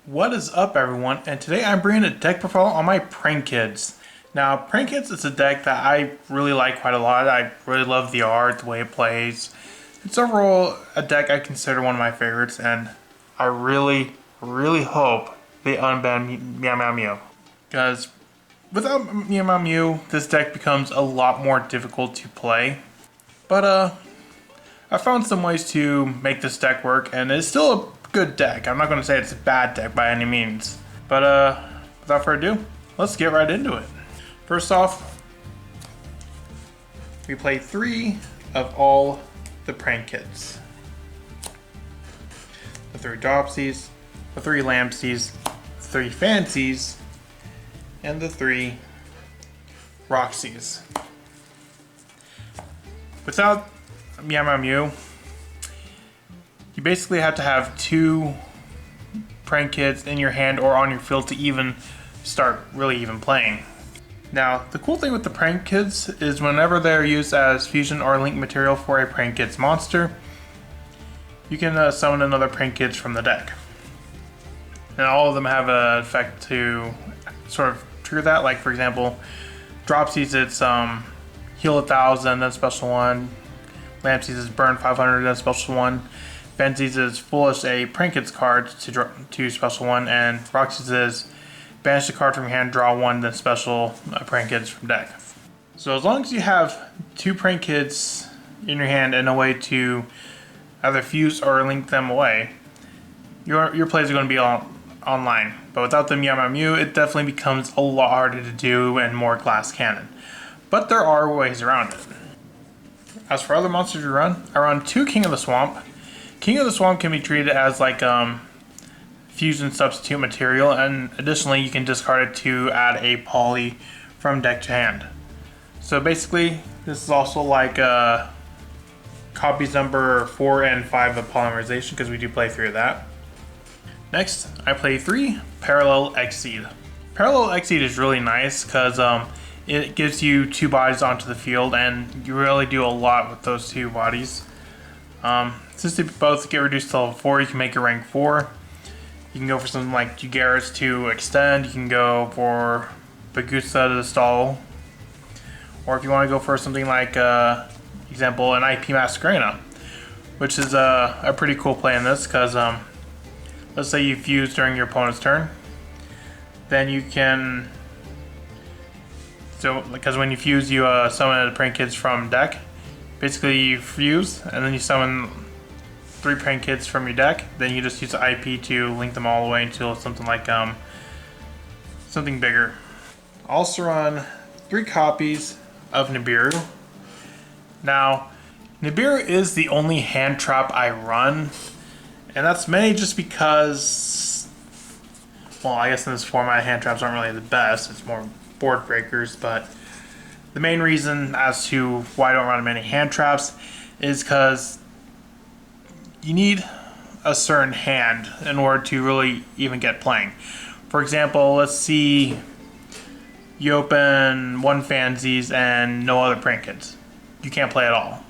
What is up, everyone? And today I'm bringing a deck profile on my Prank Kids. Now, Prank Kids is a deck that I really like quite a lot. I really love the art, the way it plays. It's overall a deck I consider one of my favorites, and I really hope they unban Meow Meow Mew. Because without Meow Meow Mew, this deck becomes a lot more difficult to play. But I found some ways to make this deck work, and it's still a good deck. I'm not going to say it's a bad deck by any means. But without further ado, let's get right into it. First off, we play 3 of all the Prank Kids. The 3 Dropsies, the 3 Lampsies, the 3 Fancies, and the 3 Roxies. Without Meow Meow Mew, you basically have to have 2 Prank Kids in your hand or on your field to even start really even playing. Now, the cool thing with the Prank Kids is whenever they're used as fusion or link material for a Prank Kids monster, you can summon another Prank Kids from the deck. And all of them have an effect to sort of trigger that. Like, for example, Dropsies, it's heal 1,000, then special 1. Lampsies is burn 500, then special 1. Fancies is foolish a Prank Kids card to special 1, and Roxies is banish a card from your hand, draw 1, then special Prank Kids from deck. So as long as you have 2 Prank Kids in your hand and a way to either fuse or link them away, your plays are going to be online. But without the Meow Meow Mew, it definitely becomes a lot harder to do and more glass cannon. But there are ways around it. As for other monsters you run, I run 2 King of the Swamp. King of the Swamp can be treated as like fusion substitute material, and additionally you can discard it to add a poly from deck to hand. So basically this is also like copies number 4 and 5 of polymerization, because we do play 3 of that. Next, I play 3 Parallel Exceed. Parallel Exceed is really nice because it gives you 2 bodies onto the field, and you really do a lot with those 2 bodies. Since they both get reduced to level 4, you can make a rank 4. You can go for something like Jugaris to extend. You can go for Bagusa to stall. Or if you want to go for something like, example, an IP Masquerena, which is a pretty cool play in this, because let's say you fuse during your opponent's turn. Then you can... So, because when you fuse, you summon a Prank Kids from deck. Basically, you fuse, and then you summon 3 Prank Kids from your deck. Then you just use the IP to link them all the way until something like something bigger. Also run 3 copies of Nibiru. Now, Nibiru is the only hand trap I run, and that's mainly just because, well, I guess in this format, hand traps aren't really the best. It's more board breakers, but the main reason as to why I don't run many hand traps is because you need a certain hand in order to really even get playing. For example, let's see you open 1 Fancies and no other Prank Kids. You can't play at all.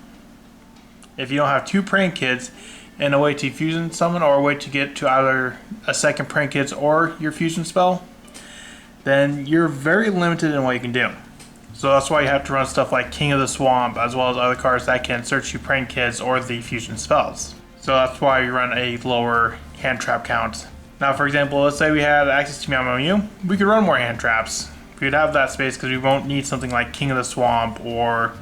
If you don't have 2 Prank Kids and a way to fusion summon or a way to get to either a second Prank Kids or your fusion spell, then you're very limited in what you can do. So that's why you have to run stuff like King of the Swamp, as well as other cards that can search you Prank Kids or the fusion spells. So that's why you run a lower hand trap count. Now, for example, let's say we had access to Meow Meow Mew, we could run more hand traps. We'd have that space because we won't need something like King of the Swamp or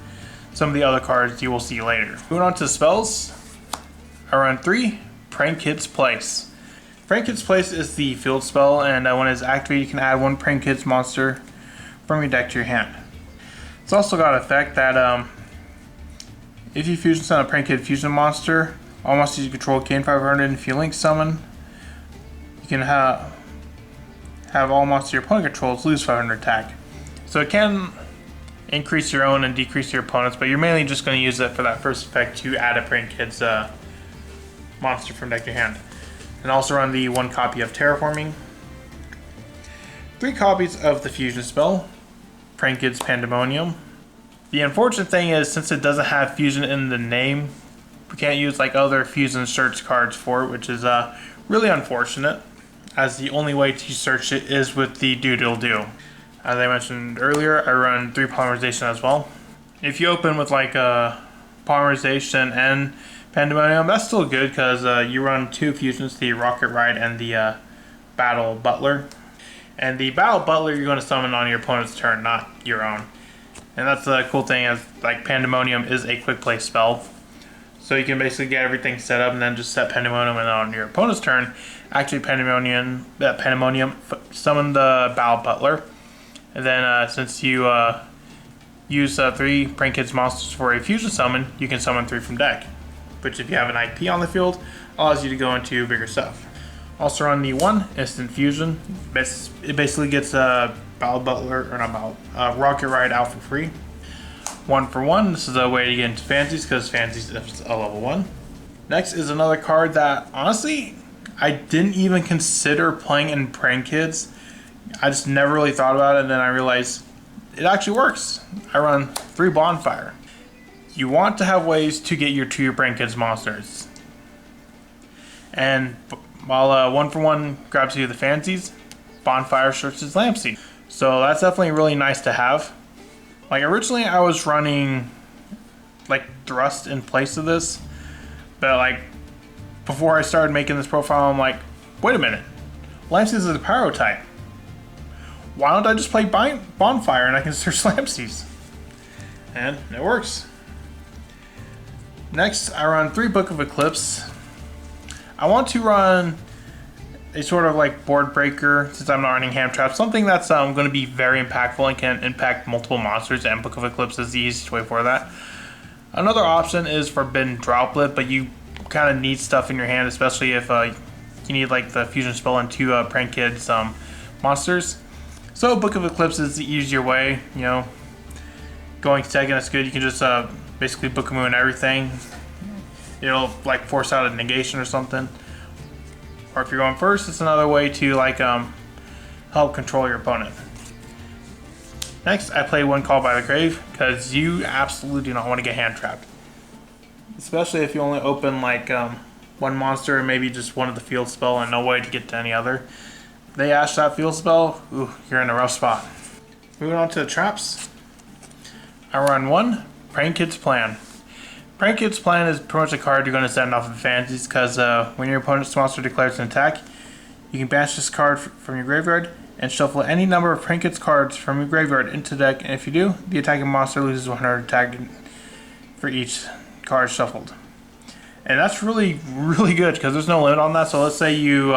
some of the other cards you will see later. Moving on to spells, I run 3 Prank Kids Place. Prank Kids Place is the field spell, and when it's activated, you can add 1 Prank Kids monster from your deck to your hand. It's also got an effect that if you fusion summon a Prank Kid fusion monster, all monsters you control gain 500, and if you link summon, you can have all monsters your opponent controls lose 500 attack. So it can increase your own and decrease your opponent's, but you're mainly just going to use it for that first effect to add a Prank Kids monster from deck to your hand. And also run the 1 copy of Terraforming, 3 copies of the fusion spell, Prank Kids Pandemonium. The unfortunate thing is, since it doesn't have fusion in the name, we can't use like other fusion search cards for it, which is really unfortunate. as the only way to search it is with the doodle-doo. As I mentioned earlier, I run 3 polymerization as well. If you open with like a polymerization and Pandemonium, that's still good because you run 2 fusions, the Rocket Ride and the Battle Butler. And the Battle Butler you're going to summon on your opponent's turn, not your own. And that's the cool thing, is like Pandemonium is a quick play spell. So you can basically get everything set up and then just set Pandemonium, and on your opponent's turn, actually Pandemonium summon the Battle Butler. And then since you use 3 Prank Kids monsters for a fusion summon, you can summon 3 from deck, which if you have an IP on the field, allows you to go into bigger stuff. Also run the 1 instant fusion. It basically gets Battle Butler, or not Battle, Rocket Ride out for free. 1 for 1, this is a way to get into Fancies because Fancies is a level 1. Next is another card that, honestly, I didn't even consider playing in Prank Kids. I just never really thought about it, and then I realized it actually works. I run 3 Bonfire. You want to have ways to get your Prank Kids monsters. And while 1 for 1 grabs you the Fancies, Bonfire searches Lampseed. So that's definitely really nice to have. Like originally I was running like Thrust in place of this, but like before I started making this profile, I'm like, wait a minute, Lampseed is a Pyro type. Why don't I just play Bonfire and I can search Lampseeds? And it works. Next, I run 3 Book of Eclipse. I want to run a sort of like board breaker, since I'm not running Hand Trap, something that's going to be very impactful and can impact multiple monsters, and Book of Eclipse is the easiest way for that. Another option is Forbidden Droplet, but you kind of need stuff in your hand, especially if you need like the fusion spell and 2 Prank Kids monsters. So Book of Eclipse is the easier way, you know. Going second is good. You can just basically Book of Moon everything. It'll like force out a negation or something. Or if you're going first, it's another way to like help control your opponent. Next, I play 1 Call by the Grave because you absolutely do not want to get hand trapped. Especially if you only open like 1 monster and maybe just 1 of the field spell and no way to get to any other. They ash that field spell, ooh, you're in a rough spot. Moving on to the traps. I run 1 Prank Kids Plan. Prank Kids Plan is pretty much a card you're going to send off of Fancies because when your opponent's monster declares an attack, you can banish this card from your graveyard and shuffle any number of Prank Kids cards from your graveyard into the deck, and if you do, the attacking monster loses 100 attack for each card shuffled. And that's really, really good because there's no limit on that. So let's say you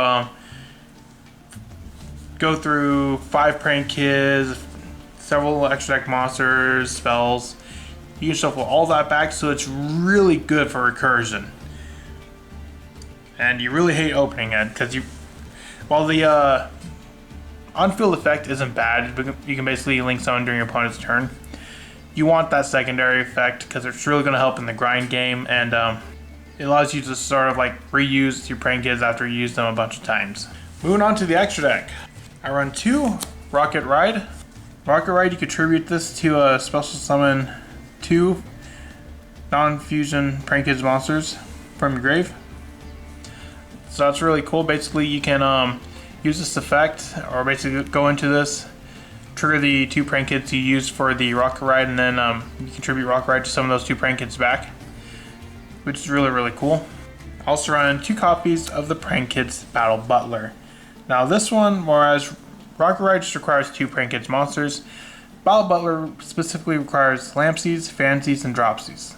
go through 5 Prank Kids, several extra deck monsters, spells. You can shuffle all that back, so it's really good for recursion. And you really hate opening it because while the on-field effect isn't bad, you can basically link summon during your opponent's turn. You want that secondary effect because it's really going to help in the grind game, and it allows you to sort of like reuse your Prank Kids after you use them a bunch of times. Moving on to the extra deck. I run 2 Rocket Ride. Rocket Ride, you contribute this to special summon 2 non-fusion Prank Kids monsters from your grave. So that's really cool. Basically, you can use this effect, or basically go into this, trigger the 2 Prank Kids you used for the Rocket Ride, and then you contribute Rocket Ride to some of those 2 Prank Kids back, which is really, really cool. I also run 2 copies of the Prank Kids Battle Butler. Now this one, whereas Rocket Ride just requires 2 Prank Kids monsters, Battle Butler specifically requires Lampseeds, Fancies, and Dropsies.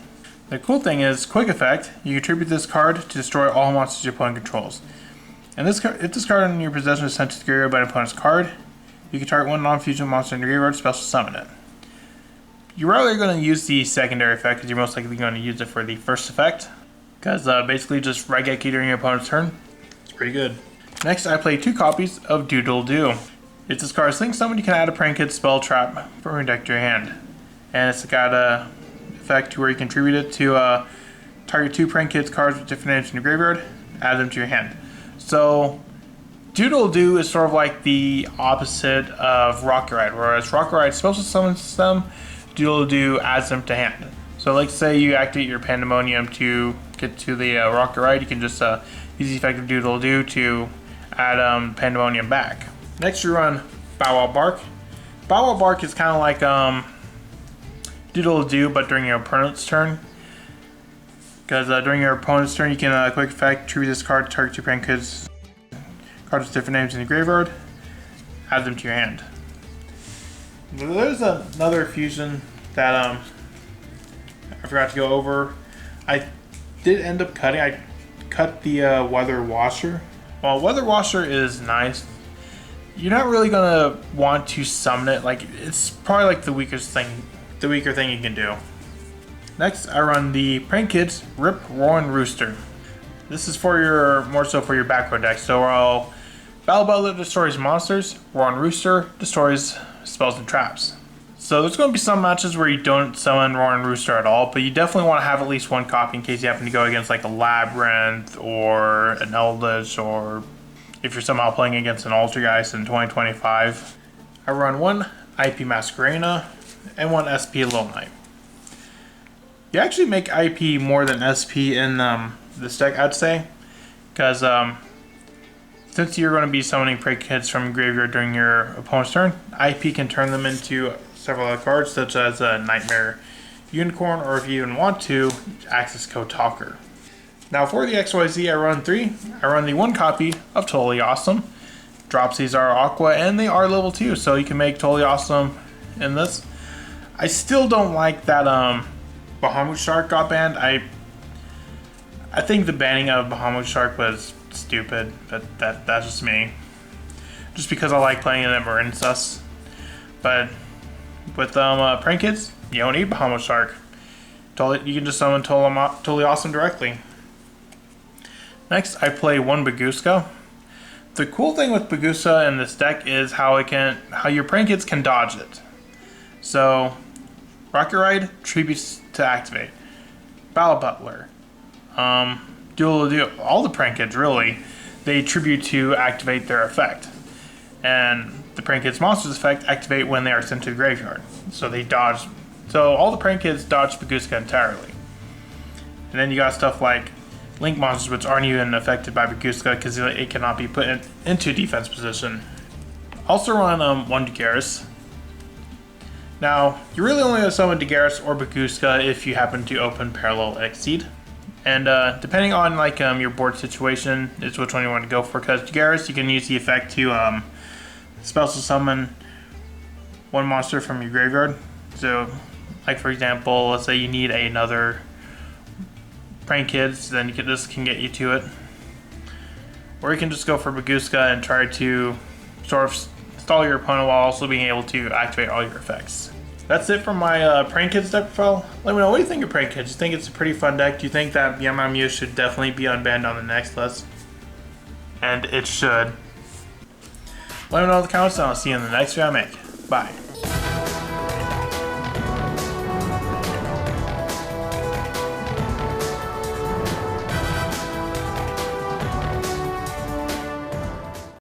The cool thing is, quick effect, you contribute this card to destroy all monsters your opponent controls. And if this card in your possession is sent to the graveyard by an opponent's card, you can target 1 non-fusion monster in your graveyard, special summon it. You're rarely going to use the secondary effect because you're most likely going to use it for the first effect, because basically just Raigeki during your opponent's turn. It's pretty good. Next, I play 2 copies of Doodle-Doo. If this card is link summoned, you can add a Prank Kid spell trap from your deck to your hand. And it's got a effect where you contribute it to target 2 Prank Kids cards with different names in your graveyard, add them to your hand. So Doodle-Doo is sort of like the opposite of Rocket Ride, whereas Rocket Ride special summons them, Doodle-Doo adds them to hand. So like say you activate your Pandemonium to get to the Rocket Ride, you can just use the effect of Doodle-Doo to add Pandemonium back. Next you run Bow Wow Bark. Bow Wow Bark is kind of like Doodle Do, but during your opponent's turn. Because during your opponent's turn, you can quick effect, tribute this card to target 2 prank kids. Cards with different names in the graveyard. Add them to your hand. There's another fusion that I forgot to go over. I did end up cutting. I cut the Weather Washer. While Weather Washer is nice, you're not really gonna want to summon it. Like, it's probably like the weaker thing you can do. Next, I run the Prank Kids Rip Roaring Rooster. This is for more so for your back row deck. So while Battle Butler destroys monsters, Roaring Rooster destroys spells and traps. So there's going to be some matches where you don't summon Roaring Rooster at all, but you definitely want to have at least one copy in case you happen to go against like a Labyrinth or an Eldritch, or if you're somehow playing against an Altergeist in 2025. I run one IP Masquerena and one SP Little Knight. You actually make IP more than SP in this deck, I'd say, because since you're going to be summoning Prank Kids from graveyard during your opponent's turn, IP can turn them into several other cards, such as a Nightmare Unicorn, or if you even want to, Access Code Talker. Now for the XYZ, I run 3. I run the 1 copy of Totally Awesome. Dropsies are Aqua, and they are level 2, so you can make Totally Awesome in this. I still don't like that Bahamut Shark got banned. I think the banning of Bahamut Shark was stupid, but that's just me. Just because I like playing it at Marinsus. But with Prank Kids, you don't need Bahamut Shark. You can just summon Totally Awesome directly. Next, I play 1 Baguska. The cool thing with Baguska in this deck is how your Prank Kids can dodge it. So, Rocket Ride, tributes to activate. Battle Butler. All the Prank Kids, really, they tribute to activate their effect. And the Prank Kids Monsters effect activate when they are sent to the graveyard. So they dodge. So all the Prank Kids dodge Baguska entirely. And then you got stuff like Link Monsters, which aren't even affected by Baguska because it cannot be put into defense position. Also run 1 Dagaris. Now, you really only have to summon Dagaris or Baguska if you happen to open Parallel Exceed. And depending on like your board situation is which one you want to go for, because Dagaris, you can use the effect to special summon 1 monster from your graveyard. So, like for example, let's say you need another Prank Kids, then this can get you to it. Or you can just go for Baguska and try to sort of stall your opponent while also being able to activate all your effects. That's it for my Prank Kids deck profile. Let me know, what do you think of Prank Kids? Do you think it's a pretty fun deck? Do you think that Yamamu should definitely be unbanned on the next list? And it should. Let me know in the comments and I'll see you in the next video I make. Bye.